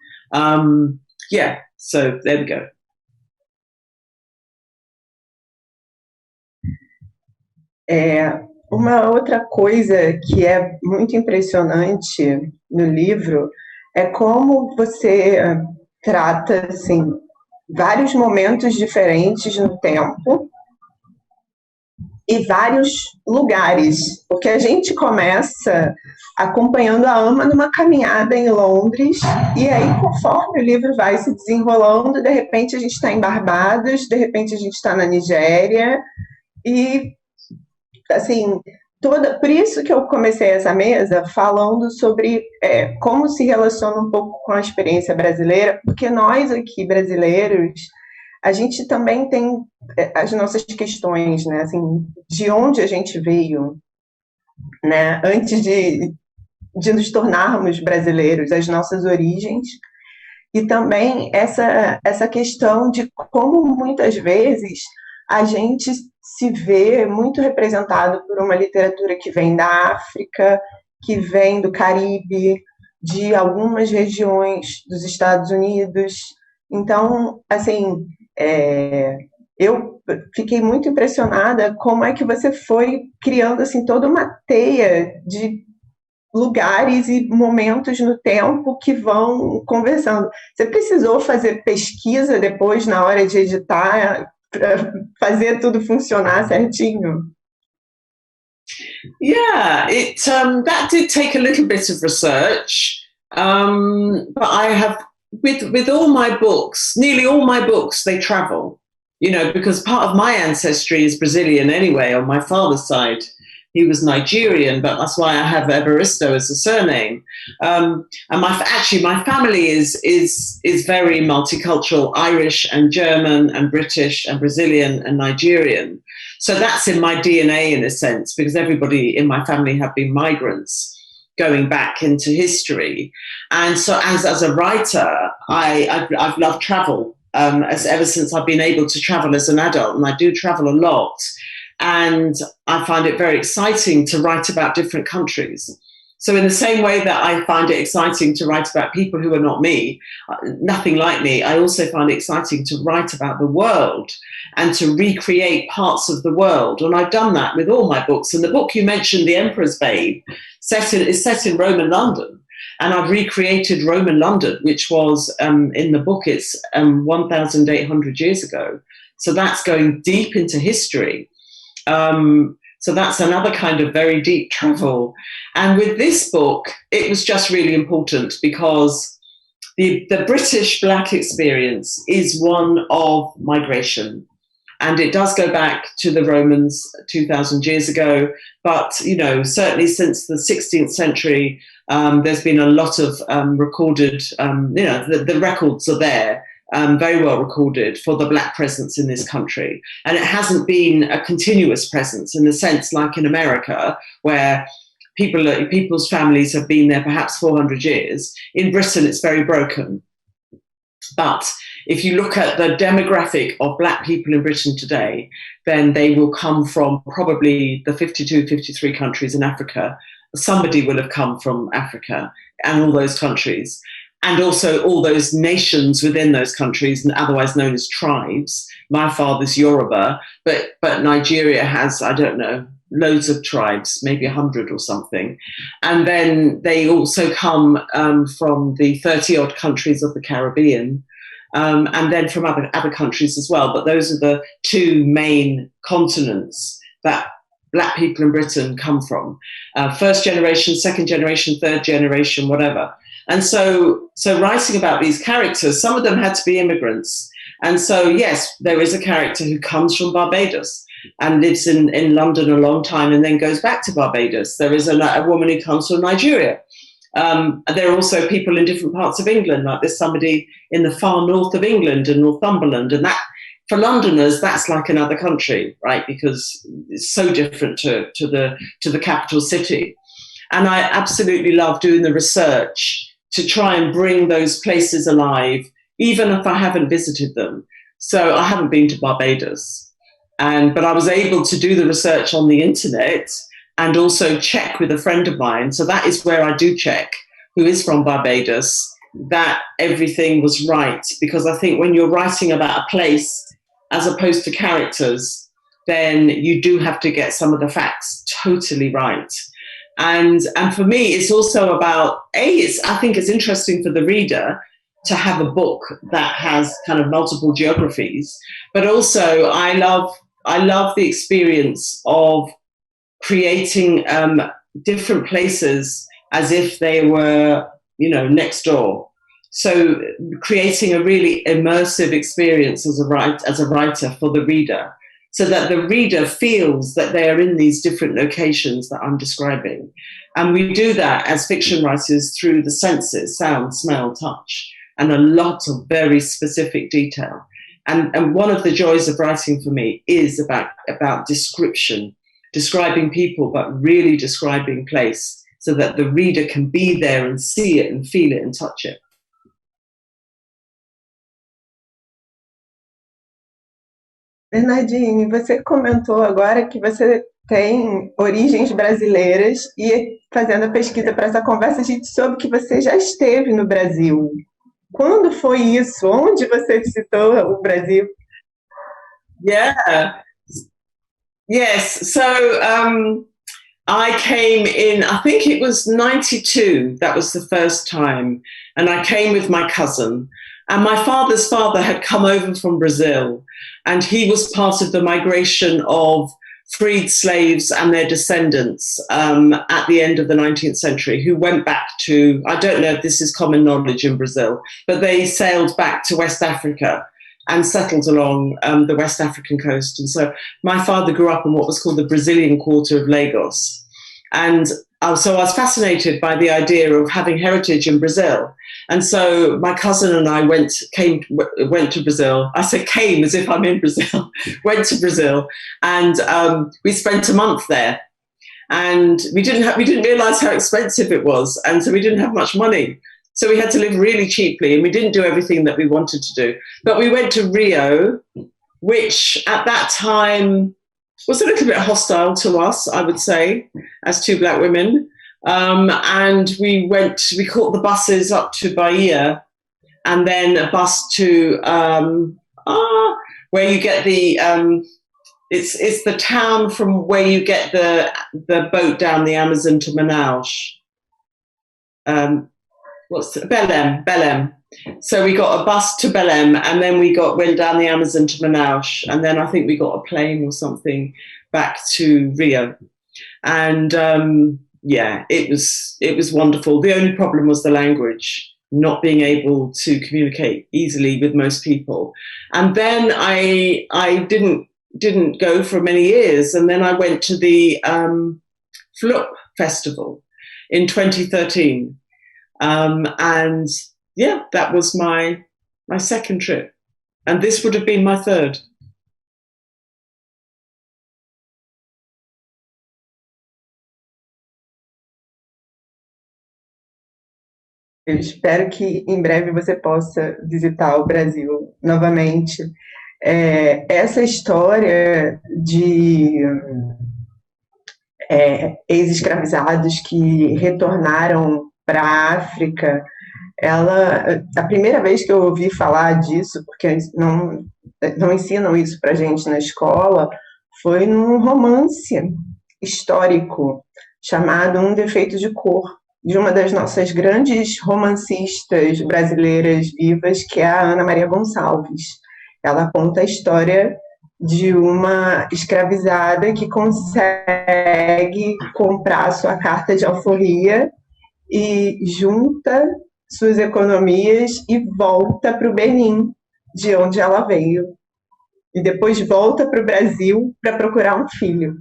So there we go. Uma outra coisa que é muito impressionante no livro é como você trata assim, vários momentos diferentes no tempo e vários lugares, porque a gente começa acompanhando a Ama numa caminhada em Londres, e aí conforme o livro vai se desenrolando, de repente a gente está em Barbados, de repente a gente está na Nigéria, e assim, por isso que eu comecei essa mesa falando sobre como se relaciona um pouco com a experiência brasileira, porque nós aqui brasileiros, a gente também tem as nossas questões, né? Assim, de onde a gente veio, né? Antes de nos tornarmos brasileiros, as nossas origens, e também essa questão de como muitas vezes a gente se vê muito representado por uma literatura que vem da África, que vem do Caribe, de algumas regiões dos Estados Unidos. Então, assim, eu fiquei muito impressionada como é que você foi criando assim toda uma teia de lugares e momentos no tempo que vão conversando. Você precisou fazer pesquisa depois na hora de editar para fazer tudo funcionar certinho? Yeah, that did take a little bit of research, but I have with all my books, nearly all my books, they travel. You know, because part of my ancestry is Brazilian anyway. On my father's side, he was Nigerian, but that's why I have Evaristo as a surname. And my family is very multicultural, Irish and German and British and Brazilian and Nigerian. So that's in my DNA in a sense, because everybody in my family have been migrants going back into history. And so as a writer, I've loved travel. Ever since I've been able to travel as an adult, and I do travel a lot, and I find it very exciting to write about different countries. So in the same way that I find it exciting to write about people who are not me, nothing like me, I also find it exciting to write about the world and to recreate parts of the world. And I've done that with all my books. And the book you mentioned, The Emperor's Babe, is set in Roman London. And I've recreated Roman London, which was, in the book, it's 1,800 years ago. So that's going deep into history. So that's another kind of very deep travel. And with this book, it was just really important because the British Black experience is one of migration. And it does go back to the Romans 2,000 years ago. But, you know, certainly since the 16th century, there's been a lot of recorded, the records are there, very well recorded for the Black presence in this country. And it hasn't been a continuous presence in the sense like in America, where people's families have been there perhaps 400 years. In Britain, it's very broken. But if you look at the demographic of Black people in Britain today, then they will come from probably the 52, 53 countries in Africa. Somebody will have come from Africa and all those countries. And also all those nations within those countries, and otherwise known as tribes. My father's Yoruba, but Nigeria has, I don't know, loads of tribes, maybe 100 or something. And then they also come from the 30-odd countries of the Caribbean, and then from other countries as well. But those are the two main continents that Black people in Britain come from. First generation, second generation, third generation, whatever. And so writing about these characters, some of them had to be immigrants. And so, yes, there is a character who comes from Barbados and lives in London a long time and then goes back to Barbados. There is a woman who comes from Nigeria. There are also people in different parts of England, like there's somebody in the far north of England in Northumberland. And that, for Londoners, that's like another country, right? Because it's so different to the capital city. And I absolutely love doing the research to try and bring those places alive, even if I haven't visited them. So I haven't been to Barbados, but I was able to do the research on the internet and also check with a friend of mine. So that is where I do check, who is from Barbados, that everything was right. Because I think when you're writing about a place, as opposed to characters, then you do have to get some of the facts totally right. And for me, it's also about, I think it's interesting for the reader to have a book that has kind of multiple geographies, but also I love the experience of creating different places as if they were, you know, next door. So creating a really immersive experience as a writer for the reader, so that the reader feels that they are in these different locations that I'm describing. And we do that as fiction writers through the senses, sound, smell, touch, and a lot of very specific detail. And one of the joys of writing for me is about description, describing people, but really describing place, so that the reader can be there and see it and feel it and touch it. Bernardine, você comentou agora que você tem origens brasileiras e fazendo a pesquisa para essa conversa a gente soube que você já esteve no Brasil. Quando foi isso? Onde você visitou o Brasil? Yeah. Yes. So I came in, I think it was 92. That was the first time. And I came with my cousin. And my father's father had come over from Brazil. And he was part of the migration of freed slaves and their descendants at the end of the 19th century, who went back to, I don't know if this is common knowledge in Brazil, but they sailed back to West Africa and settled along the West African coast. And so my father grew up in what was called the Brazilian quarter of Lagos. And so I was fascinated by the idea of having heritage in Brazil. And so my cousin and I went to Brazil. I said came as if I'm in Brazil. Went to Brazil, and we spent a month there. And we didn't realize how expensive it was, and so we didn't have much money. So we had to live really cheaply, and we didn't do everything that we wanted to do. But we went to Rio, which at that time was a little bit hostile to us, I would say, as two Black women. And we caught the buses up to Bahia, and then a bus to where you get the it's the town from where you get the boat down the Amazon to Manaus. Belém. So we got a bus to Belém, and then went down the Amazon to Manaus, and then I think we got a plane or something back to Rio. And yeah, it was wonderful. The only problem was the language, not being able to communicate easily with most people. And then I didn't go for many years, and then I went to the Flup Festival in 2013. And yeah, that was my second trip, and this would have been my third. Eu espero que em breve você possa visitar o Brasil novamente. Essa história de ex-escravizados que retornaram para a África, a primeira vez que eu ouvi falar disso, porque não ensinam isso para a gente na escola, foi num romance histórico chamado Um Defeito de Cor, de uma das nossas grandes romancistas brasileiras vivas, que é a Ana Maria Gonçalves. Ela conta a história de uma escravizada que consegue comprar sua carta de alforria e junta suas economias e volta para o Benin, de onde ela veio. E depois volta para o Brasil para procurar um filho.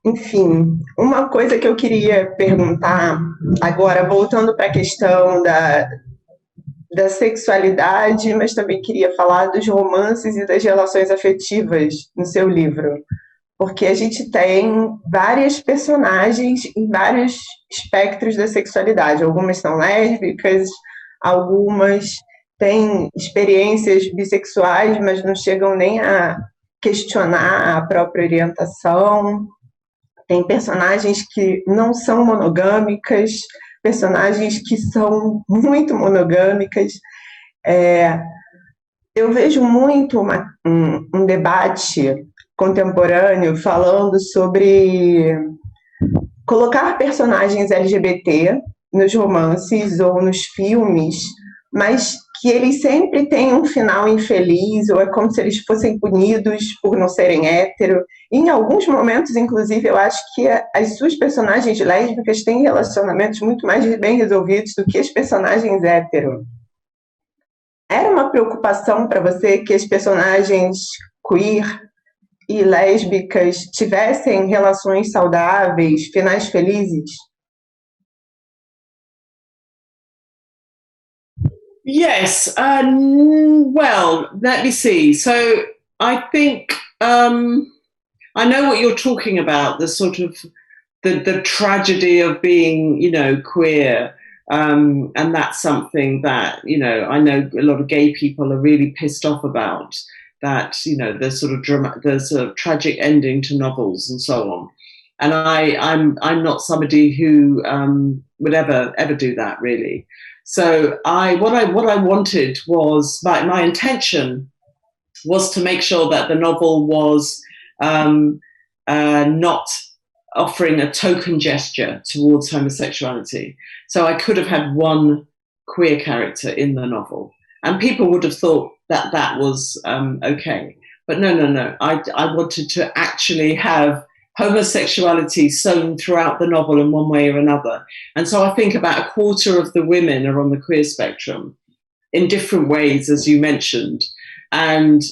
Enfim, uma coisa que eu queria perguntar agora, voltando para a questão da sexualidade, mas também queria falar dos romances e das relações afetivas no seu livro, porque a gente tem várias personagens em vários espectros da sexualidade. Algumas são lésbicas, algumas têm experiências bissexuais, mas não chegam nem a questionar a própria orientação. Tem personagens que não são monogâmicas, personagens que são muito monogâmicas. Eu vejo muito um debate contemporâneo falando sobre colocar personagens LGBT nos romances ou nos filmes, mas que eles sempre têm um final infeliz, ou é como se eles fossem punidos por não serem hétero. E em alguns momentos, inclusive, eu acho que as suas personagens lésbicas têm relacionamentos muito mais bem resolvidos do que as personagens hétero. Era uma preocupação para você que as personagens queer e lésbicas tivessem relações saudáveis, finais felizes? Yes. Well, let me see. So I think I know what you're talking about, the sort of the tragedy of being, queer. And that's something that, I know a lot of gay people are really pissed off about, that, there's a tragic ending to novels and so on. And I'm not somebody who would ever do that, really. So what I wanted was, my intention was to make sure that the novel was not offering a token gesture towards homosexuality. So I could have had one queer character in the novel, and people would have thought that that was okay. But no. I wanted to actually have homosexuality sewn throughout the novel in one way or another. And so I think about a quarter of the women are on the queer spectrum in different ways, as you mentioned. And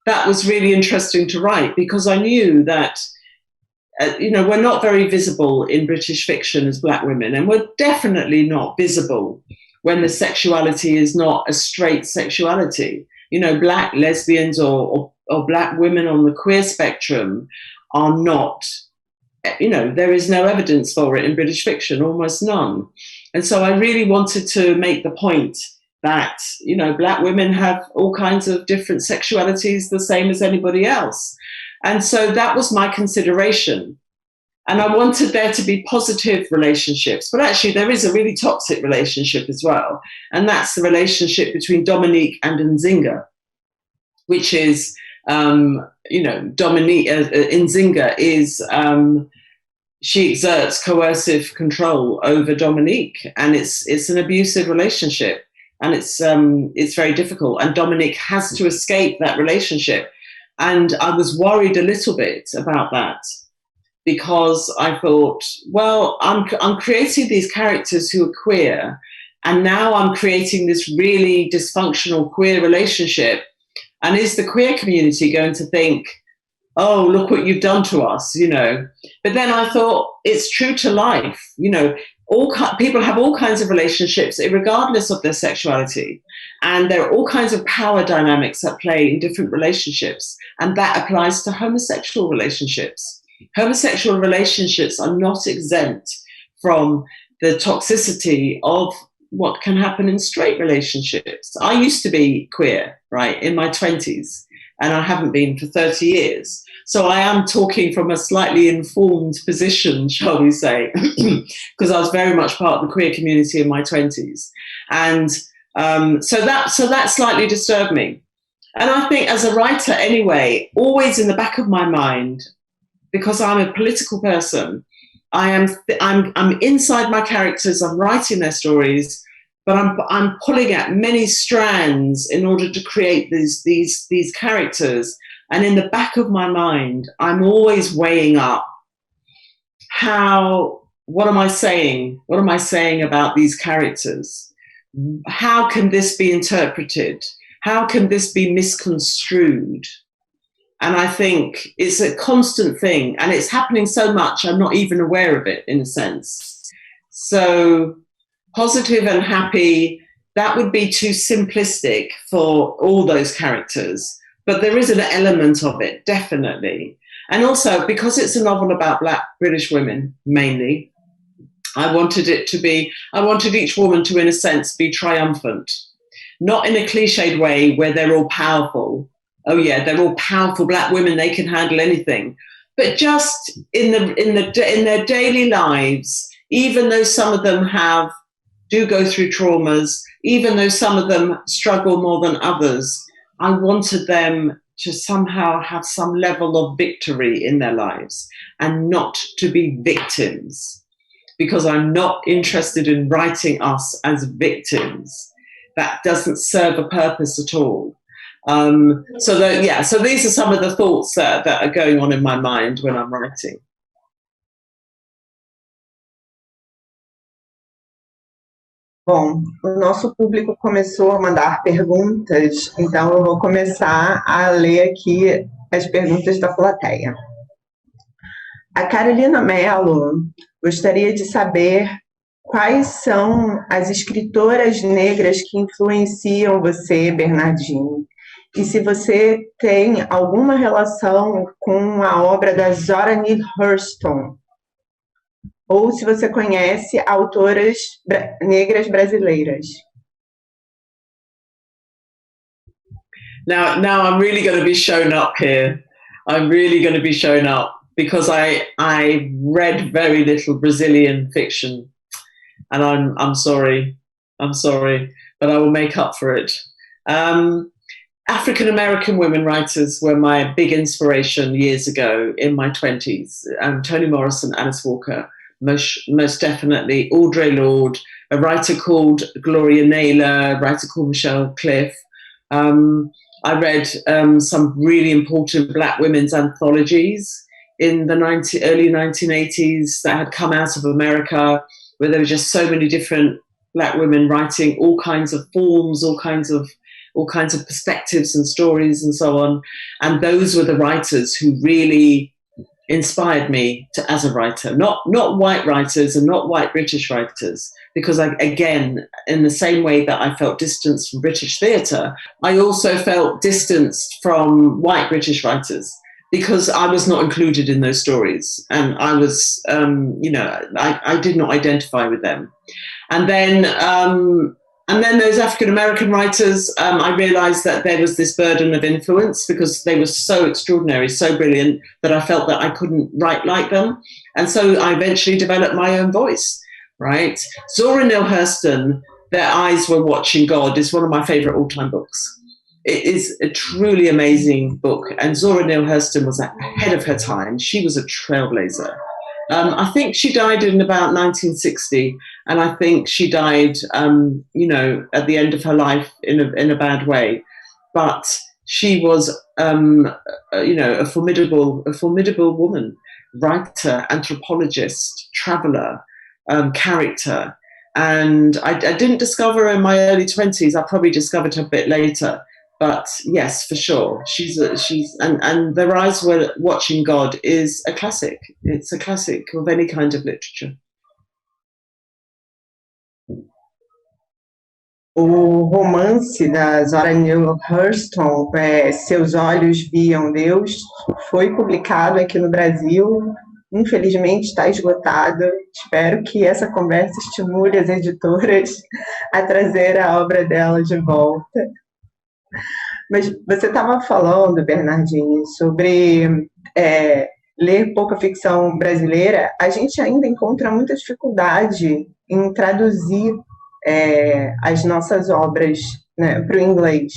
that was really interesting to write, because I knew that we're not very visible in British fiction as Black women, and we're definitely not visible when the sexuality is not a straight sexuality. Black lesbians or Black women on the queer spectrum are not, there is no evidence for it in British fiction, almost none. And so I really wanted to make the point that, Black women have all kinds of different sexualities, the same as anybody else. And so that was my consideration. And I wanted there to be positive relationships, but actually there is a really toxic relationship as well. And that's the relationship between Dominique and Nzinga, which is, Dominique, Nzinga is, she exerts coercive control over Dominique, and it's an abusive relationship, and it's very difficult. And Dominique has to escape that relationship. And I was worried a little bit about that, because I thought, well, I'm creating these characters who are queer, and now I'm creating this really dysfunctional queer relationship. And is the queer community going to think, oh, look what you've done to us, But then I thought, it's true to life, people have all kinds of relationships, regardless of their sexuality. And there are all kinds of power dynamics at play in different relationships. And that applies to homosexual relationships. Homosexual relationships are not exempt from the toxicity of what can happen in straight relationships. I used to be queer, right, in my 20s, and I haven't been for 30 years. So I am talking from a slightly informed position, shall we say, because I was very much part of the queer community in my 20s. And so that slightly disturbed me. And I think as a writer anyway, always in the back of my mind, because I'm a political person, I'm inside my characters, I'm writing their stories, but I'm pulling at many strands in order to create these characters. And in the back of my mind, I'm always weighing up what am I saying? What am I saying about these characters? How can this be interpreted? How can this be misconstrued? And I think it's a constant thing, and it's happening so much, I'm not even aware of it, in a sense. So positive and happy, that would be too simplistic for all those characters. But there is an element of it, definitely. And also, because it's a novel about Black British women, mainly, I wanted each woman to, in a sense, be triumphant. Not in a cliched way where they're all powerful. Oh yeah, they're all powerful Black women, they can handle anything. But just in their daily lives, even though some of them have do go through traumas, even though some of them struggle more than others. I wanted them to somehow have some level of victory in their lives and not to be victims, because I'm not interested in writing us as victims. That doesn't serve a purpose at all. So these are some of the thoughts that are going on in my mind when I'm writing. Bom, o nosso público começou a mandar perguntas, então eu vou começar a ler aqui as perguntas da plateia. A Carolina Mello gostaria de saber quais são as escritoras negras que influenciam você, Bernardine, e se você tem alguma relação com a obra da Zora Neale Hurston, ou se você conhece autoras negras brasileiras. Now I'm really going to be shown up here. I'm really going to be shown up because I read very little Brazilian fiction, and I'm sorry, but I will make up for it. African American women writers were my big inspiration years ago in my 20s. Toni Morrison, Alice Walker. Most definitely Audre Lorde, a writer called Gloria Naylor, a writer called Michelle Cliff. I read some really important Black women's anthologies in the early 1980s that had come out of America, where there were just so many different Black women writing all kinds of forms, all kinds of perspectives and stories and so on. And those were the writers who really inspired me as a writer, not white writers and not white British writers, because again, in the same way that I felt distanced from British theatre, I also felt distanced from white British writers because I was not included in those stories, and I was, I did not identify with them. And then those African-American writers, I realized that there was this burden of influence because they were so extraordinary, so brilliant, that I felt that I couldn't write like them. And so I eventually developed my own voice, right? Zora Neale Hurston, Their Eyes Were Watching God, is one of my favorite all-time books. It is a truly amazing book. And Zora Neale Hurston was ahead of her time. She was a trailblazer. I think she died in about 1960, and I think she died, at the end of her life in a bad way. But she was, a formidable woman, writer, anthropologist, traveller, character. And I didn't discover her in my early 20s. I probably discovered her a bit later. But yes, for sure, and Their Eyes Were Watching God is a classic. It's a classic of any kind of literature. O romance da Zora Neale Hurston, Seus Olhos Viam Deus, foi publicado aqui no Brasil. Infelizmente está esgotado. Espero que essa conversa estimule as editoras a trazer a obra dela de volta. Mas você estava falando, Bernardine, sobre ler pouca ficção brasileira. A gente ainda encontra muita dificuldade em traduzir as nossas obras, né, para o inglês.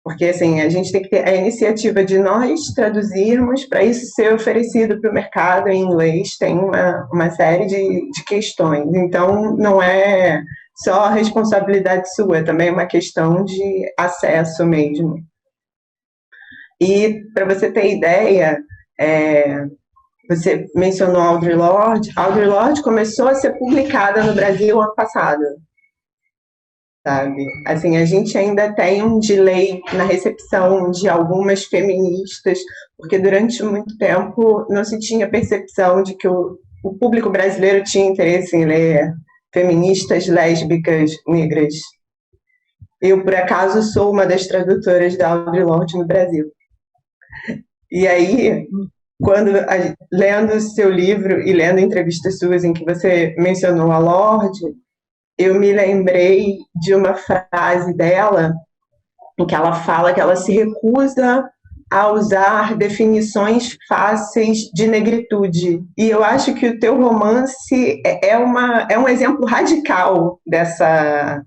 Porque assim, a gente tem que ter a iniciativa de nós traduzirmos para isso ser oferecido para o mercado em inglês. Tem uma série de questões. Então, não é só a responsabilidade sua, é também uma questão de acesso mesmo. E, para você ter ideia, você mencionou Audre Lorde. Audre Lorde começou a ser publicada no Brasil ano passado. Sabe? Assim, a gente ainda tem um delay na recepção de algumas feministas, porque durante muito tempo não se tinha percepção de que o público brasileiro tinha interesse em ler feministas lésbicas negras. Eu, por acaso, sou uma das tradutoras da Audre Lorde no Brasil. E aí, lendo o seu livro e lendo entrevistas suas em que você mencionou a Lorde, eu me lembrei de uma frase dela em que ela fala que ela se recusa a usar definições fáceis de negritude. E eu acho que o teu romance é um exemplo radical dessa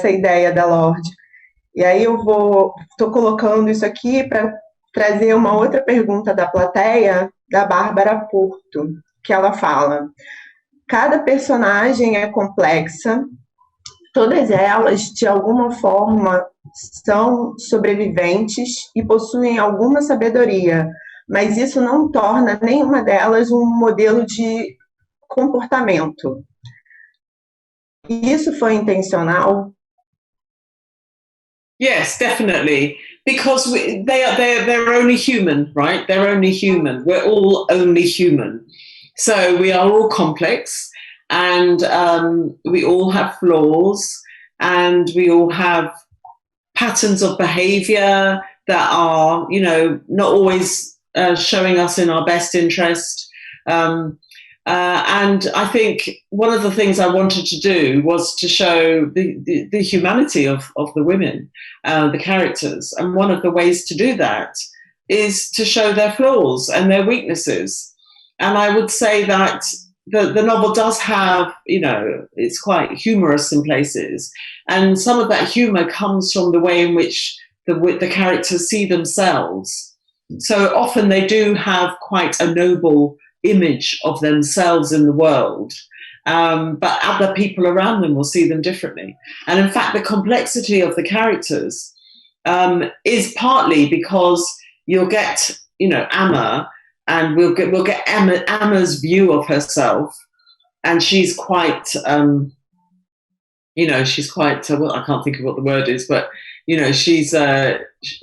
ideia da Lorde. E aí estou colocando isso aqui para trazer uma outra pergunta da plateia, da Bárbara Porto, que ela fala: cada personagem é complexa, todas elas, de alguma forma, são sobreviventes e possuem alguma sabedoria, mas isso não torna nenhuma delas um modelo de comportamento. Isso foi intencional? Yes, definitely. Because they're only human, right? They're only human. We're all only human. So we are all complex, and we all have flaws, and we all have patterns of behavior that are, not always showing us in our best interest. And I think one of the things I wanted to do was to show the humanity of the women, the characters. And one of the ways to do that is to show their flaws and their weaknesses. And I would say that the novel does have, it's quite humorous in places. And some of that humor comes from the way in which the characters see themselves. So often they do have quite a noble image of themselves in the world, but other people around them will see them differently. And in fact, the complexity of the characters is partly because you'll get, Amma, and we'll get Amma's view of herself, and she's quite, she's quite, well, I can't think of what the word is, but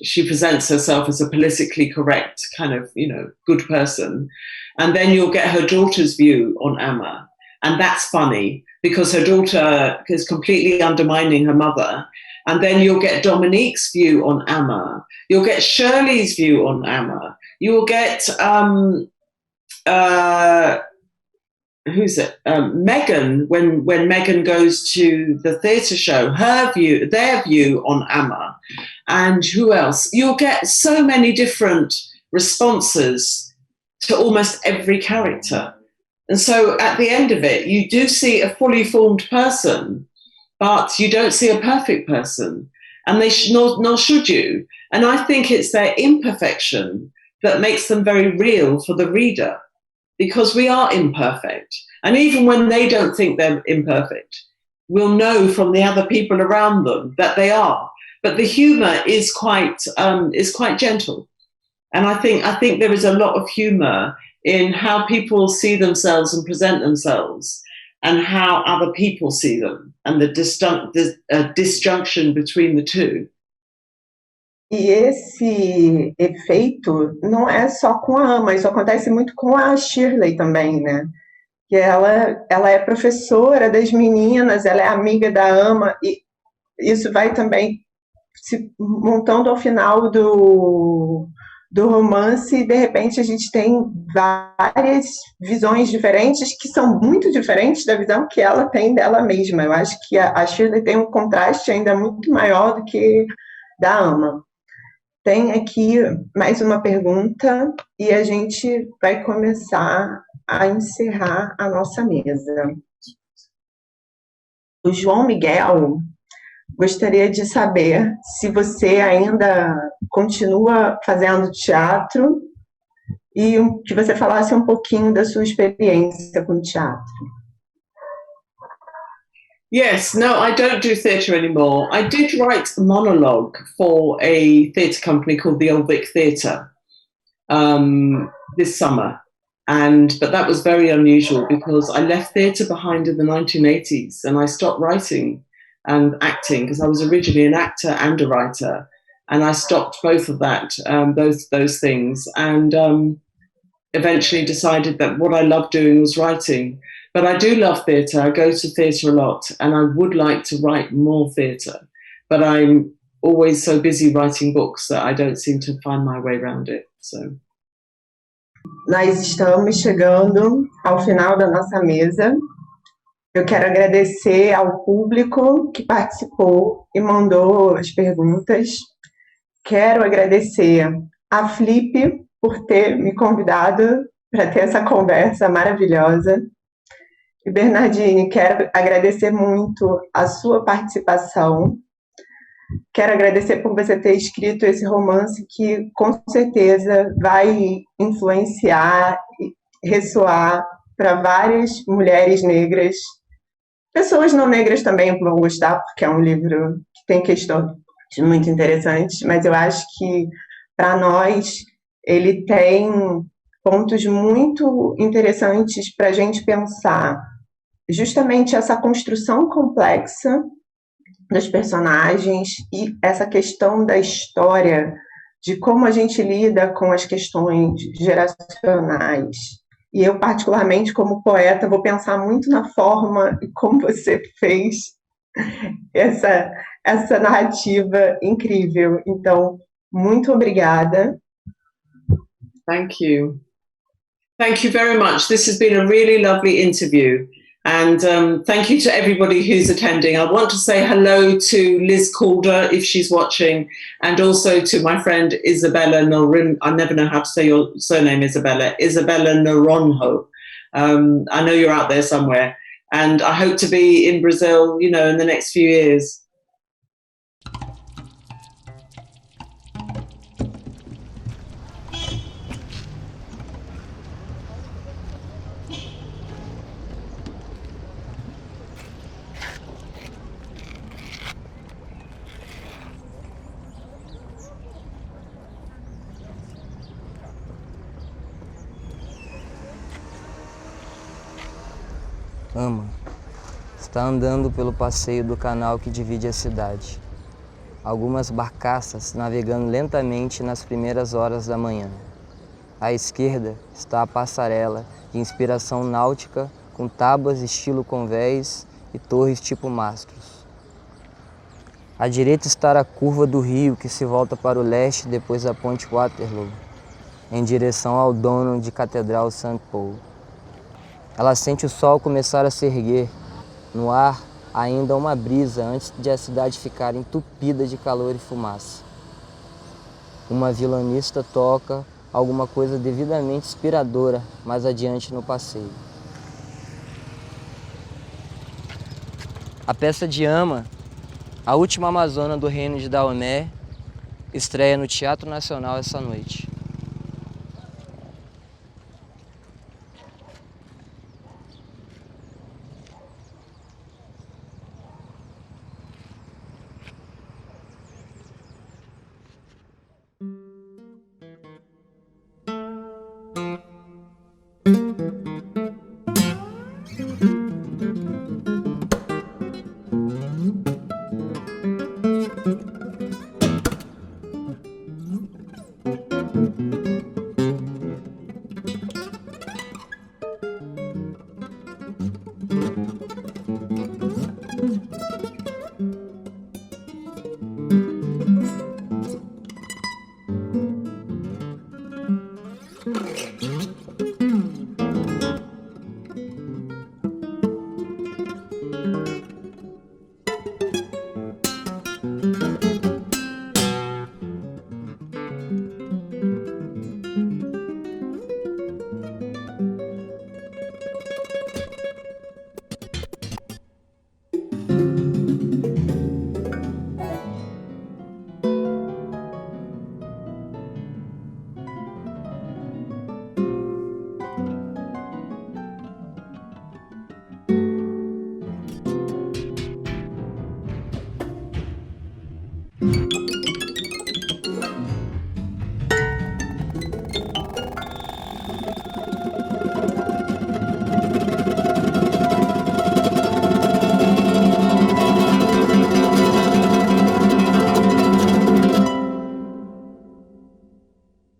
she presents herself as a politically correct kind of, good person. And then you'll get her daughter's view on Amma. And that's funny because her daughter is completely undermining her mother. And then you'll get Dominique's view on Amma. You'll get Shirley's view on Amma. You will get, Megan, when Megan goes to the theatre show, their view on Amma. And who else? You'll get so many different responses to almost every character. And so at the end of it, you do see a fully formed person, but you don't see a perfect person. And nor should you. And I think it's their imperfection that makes them very real for the reader, because we are imperfect. And even when they don't think they're imperfect, we'll know from the other people around them that they are. But the humor is quite gentle. And I think there is a lot of humor in how people see themselves and present themselves, and how other people see them, and the disjunction between the two. E esse efeito não é só com a Amma, isso acontece muito com a Shirley também, né? Que ela é professora das meninas, ela é amiga da Amma, e isso vai também se montando ao final do romance, e de repente a gente tem várias visões diferentes que são muito diferentes da visão que ela tem dela mesma. Eu acho que a Shirley tem um contraste ainda muito maior do que da Amma. Tem aqui mais uma pergunta e a gente vai começar a encerrar a nossa mesa. O João Miguel gostaria de saber se você ainda continua fazendo teatro e que você falasse um pouquinho da sua experiência com teatro. Yes, no, I don't do theatre anymore. I did write a monologue for a theatre company called the Old Vic Theatre this summer. But that was very unusual because I left theatre behind in the 1980s and I stopped writing and acting because I was originally an actor and a writer, and I stopped both of that, those things, and eventually decided that what I loved doing was writing. But I do love theatre. I go to theatre a lot, and I would like to write more theatre, but I'm always so busy writing books that I don't seem to find my way around it. So. Nós estamos chegando ao final da nossa mesa. Eu quero agradecer ao público que participou e mandou as perguntas. Quero agradecer a Flip por ter me convidado para ter essa conversa maravilhosa. E Bernardine, quero agradecer muito a sua participação. Quero agradecer por você ter escrito esse romance que, com certeza, vai influenciar e ressoar para várias mulheres negras. Pessoas não negras também vão gostar, porque é um livro que tem questões muito interessantes, mas eu acho que, para nós, ele tem pontos muito interessantes para a gente pensar justamente essa construção complexa dos personagens e essa questão da história, de como a gente lida com as questões geracionais. E eu, particularmente, como poeta, vou pensar muito na forma e como você fez essa narrativa incrível. Então, muito obrigada. Thank you. Thank you very much. This has been a really lovely interview. And thank you to everybody who's attending. I want to say hello to Liz Calder, if she's watching, and also to my friend Isabella Norin. I never know how to say your surname, Isabella Noronho. I know you're out there somewhere. And I hope to be in Brazil, in the next few years. Ama está andando pelo passeio do canal que divide a cidade. Algumas barcaças navegando lentamente nas primeiras horas da manhã. À esquerda está a passarela de inspiração náutica com tábuas estilo convés e torres tipo mastros. À direita está a curva do rio que se volta para o leste depois da ponte Waterloo, em direção ao dono de Catedral St. Paul. Ela sente o sol começar a se erguer. No ar, ainda uma brisa antes de a cidade ficar entupida de calor e fumaça. Uma violonista toca alguma coisa devidamente inspiradora mais adiante no passeio. A peça de Ama, a última amazona do reino de Daomé, estreia no Teatro Nacional essa noite.